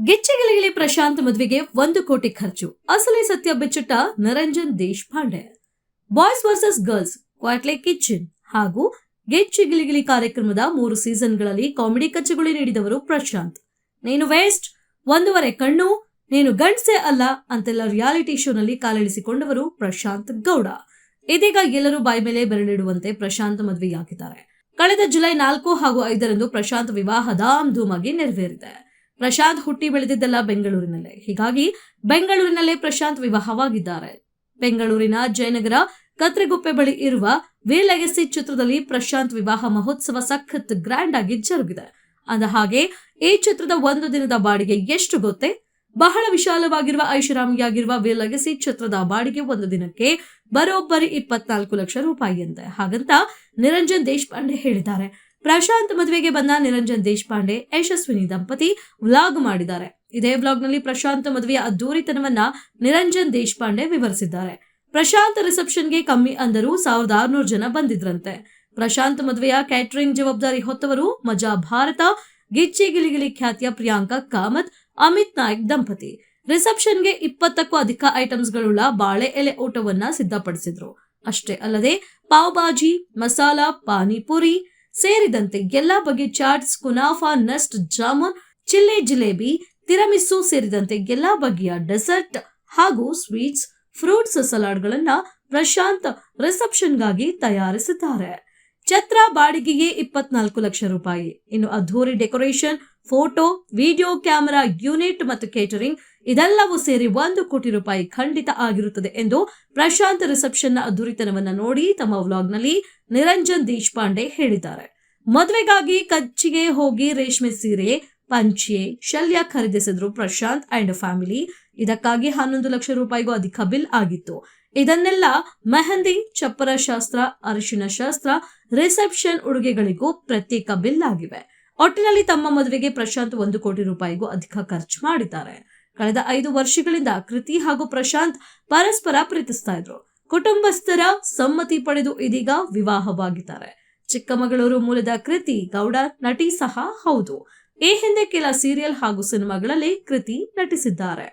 ಗಿಚ್ಚೆಗಿಲಿಗಿಲಿ ಪ್ರಶಾಂತ್ ಮದುವೆಗೆ 1 ಕೋಟಿ ಖರ್ಚು. ಅಸಲಿ ಸತ್ಯ ಬಿಚ್ಚಿಟ್ಟ Niranjan Deshpande. Boys versus girls, Kwatle kitchen ಹಾಗೂ ಗಿಚ್ಚೆಗಿಲಿಗಿಲಿ ಕಾರ್ಯಕ್ರಮದ 3 ಸೀಸನ್ಗಳಲ್ಲಿ ಕಾಮಿಡಿ ಕಚ್ಚಗುಳಿ ನೀಡಿದವರು ಪ್ರಶಾಂತ್. ನೀನು ವೇಸ್ಟ್, 1.5 ಕಣ್ಣು, ನೀನು ಗಂಡ್ಸೆ ಅಲ್ಲ ಅಂತೆಲ್ಲ ರಿಯಾಲಿಟಿ ಶೋನಲ್ಲಿ ಕಾಲಿಳಿಸಿಕೊಂಡವರು ಪ್ರಶಾಂತ್ ಗೌಡ. ಇದೀಗ ಎಲ್ಲರೂ ಬಾಯಿ ಮೇಲೆ ಬೆರಳಿಡುವಂತೆ ಪ್ರಶಾಂತ್ ಮದುವೆಯಾಗಿದ್ದಾರೆ. ಕಳೆದ ಜುಲೈ 4 ಹಾಗೂ 5ರಂದು ಪ್ರಶಾಂತ್ ವಿವಾಹ ಧಾಮ್ ಧೂಮ್ ಆಗಿ ನೆರವೇರಿದೆ. ಪ್ರಶಾಂತ್ ಹುಟ್ಟಿ ಬೆಳೆದಿದ್ದೆಲ್ಲ ಬೆಂಗಳೂರಿನಲ್ಲೇ. ಹೀಗಾಗಿ ಬೆಂಗಳೂರಿನಲ್ಲೇ ಪ್ರಶಾಂತ್ ವಿವಾಹವಾಗಿದ್ದಾರೆ. ಬೆಂಗಳೂರಿನ ಜಯನಗರ ಕತ್ರೆಗುಪ್ಪೆ ಬಳಿ ಇರುವ ವಿ ಲೆಗಸಿ ಚಿತ್ರದಲ್ಲಿ ಪ್ರಶಾಂತ್ ವಿವಾಹ ಮಹೋತ್ಸವ ಸಖತ್ ಗ್ರ್ಯಾಂಡ್ ಆಗಿ ಜರುಗಿದೆ. ಅಂದ ಹಾಗೆ ಈ ಚಿತ್ರದ 1 ದಿನದ ಬಾಡಿಗೆ ಎಷ್ಟು ಗೊತ್ತೇ? ಬಹಳ ವಿಶಾಲವಾಗಿರುವ ಐಷಾರಾಮಿಯಾಗಿರುವ ವಿ ಲೆಗಸಿ ಚಿತ್ರದ ಬಾಡಿಗೆ 1 ದಿನಕ್ಕೆ ಬರೋಬ್ಬರಿ 24 ಲಕ್ಷ ರೂಪಾಯಿಯಂತೆ. ಹಾಗಂತ ನಿರಂಜನ್ ದೇಶಪಾಂಡೆ ಹೇಳಿದ್ದಾರೆ. ಪ್ರಶಾಂತ್ ಮದುವೆಗೆ ಬಂದ ನಿರಂಜನ್ ದೇಶಪಾಂಡೆ ಯಶಸ್ವಿನಿ ದಂಪತಿ ವ್ಲಾಗ್ ಮಾಡಿದ್ದಾರೆ. ಇದೇ ವ್ಲಾಗ್ ನಲ್ಲಿ ಪ್ರಶಾಂತ್ ಮದುವೆಯ ಅದ್ದೂರಿತನವನ್ನ ನಿರಂಜನ್ ದೇಶಪಾಂಡೆ ವಿವರಿಸಿದ್ದಾರೆ. ಪ್ರಶಾಂತ್ ರಿಸೆಪ್ಷನ್ಗೆ ಕಮ್ಮಿ ಅಂದರೂ 1600 ಜನ ಬಂದಿದ್ರಂತೆ. ಪ್ರಶಾಂತ್ ಮದುವೆಯ ಕ್ಯಾಟರಿಂಗ್ ಜವಾಬ್ದಾರಿ ಹೊತ್ತವರು ಮಜಾ ಭಾರತ ಗಿಚ್ಚಿ ಗಿಲಿಗಿಲಿ ಖ್ಯಾತಿಯ ಪ್ರಿಯಾಂಕಾ ಕಾಮತ್, ಅಮಿತ್ ನಾಯ್ಕ್ ದಂಪತಿ. ರಿಸೆಪ್ಷನ್ಗೆ 20ಕ್ಕೂ ಅಧಿಕ ಐಟಮ್ಸ್ಗಳುಳ್ಳ ಬಾಳೆ ಎಲೆ ಊಟವನ್ನ ಸಿದ್ಧಪಡಿಸಿದ್ರು. ಅಷ್ಟೇ ಅಲ್ಲದೆ ಪಾವ್ ಭಾಜಿ, ಮಸಾಲಾ, ಪಾನಿಪುರಿ ಸೇರಿದಂತೆ ಎಲ್ಲಾ ಬಗೆ ಚಾಟ್ಸ್, ಕುನಾಫಾ, ನಸ್ಟ್, ಜಾಮೂನ್, ಚಿಲ್ಲಿ ಜಿಲೇಬಿ, ತಿರಮಿಸ್ಸು ಸೇರಿದಂತೆ ಎಲ್ಲಾ ಬಗೆಯ ಡೆಸರ್ಟ್ ಹಾಗೂ ಸ್ವೀಟ್ಸ್, ಫ್ರೂಟ್ಸ್ ಸಲಾಡ್ಗಳನ್ನ ಪ್ರಶಾಂತ್ ರಿಸೆಪ್ಷನ್ಗಾಗಿ ತಯಾರಿಸಿದ್ದಾರೆ. ಛತ್ರ ಬಾಡಿಗೆಗೆ 24 ಲಕ್ಷ ರೂಪಾಯಿ. ಇನ್ನು ಅದ್ಧೂರಿ decoration, photo, video, camera unit ಮತ್ತು ಕೇಟರಿಂಗ್ ಇದೆಲ್ಲವೂ ಸೇರಿ 1 ಕೋಟಿ ರೂಪಾಯಿ ಖಂಡಿತ ಆಗಿರುತ್ತದೆ ಎಂದು ಪ್ರಶಾಂತ್ ರಿಸೆಪ್ಷನ್ ನ ಅದ್ಧೂರಿತನವನ್ನ ನೋಡಿ ತಮ್ಮ ವ್ಲಾಗ್ ನಲ್ಲಿ ನಿರಂಜನ್ ದೇಶಪಾಂಡೆ ಹೇಳಿದ್ದಾರೆ. ಮದುವೆಗಾಗಿ ಕಚ್ಚಿಗೆ ಹೋಗಿ ರೇಷ್ಮೆ ಸೀರೆ, ಪಂಚೆ, ಶಲ್ಯ ಖರೀದಿಸಿದ್ರು ಪ್ರಶಾಂತ್ ಅಂಡ್ ಫ್ಯಾಮಿಲಿ. ಇದಕ್ಕಾಗಿ 11 ಲಕ್ಷ ರೂಪಾಯಿಗೂ ಅಧಿಕ ಬಿಲ್ ಆಗಿತ್ತು. ಇದನ್ನೆಲ್ಲ ಮೆಹಂದಿ, ಚಪ್ಪರ ಶಾಸ್ತ್ರ, ಅರಿಶಿನ ಶಾಸ್ತ್ರ, ರಿಸೆಪ್ಷನ್ ಉಡುಗೆಗಳಿಗೂ ಪ್ರತ್ಯೇಕ ಬಿಲ್ ಆಗಿವೆ. ಒಟ್ಟಿನಲ್ಲಿ ತಮ್ಮ ಮದುವೆಗೆ ಪ್ರಶಾಂತ್ 1 ಕೋಟಿ ರೂಪಾಯಿಗೂ ಅಧಿಕ ಖರ್ಚು ಮಾಡಿದ್ದಾರೆ. ಕಳೆದ 5 ವರ್ಷಗಳಿಂದ ಕೃತಿ ಹಾಗೂ ಪ್ರಶಾಂತ್ ಪರಸ್ಪರ ಪ್ರೀತಿಸ್ತಾ ಇದ್ರು. ಕುಟುಂಬಸ್ಥರ ಸಮ್ಮತಿ ಪಡೆದು ಇದೀಗ ವಿವಾಹವಾಗಿದ್ದಾರೆ. ಚಿಕ್ಕಮಗಳೂರು ಮೂಲದ ಕೃತಿ ಗೌಡ ನಟಿ ಸಹ ಹೌದು. ಈ ಹಿಂದೆ ಕೆಲ ಸೀರಿಯಲ್ ಹಾಗೂ ಸಿನಿಮಾಗಳಲ್ಲಿ ಕೃತಿ ನಟಿಸಿದ್ದಾರೆ.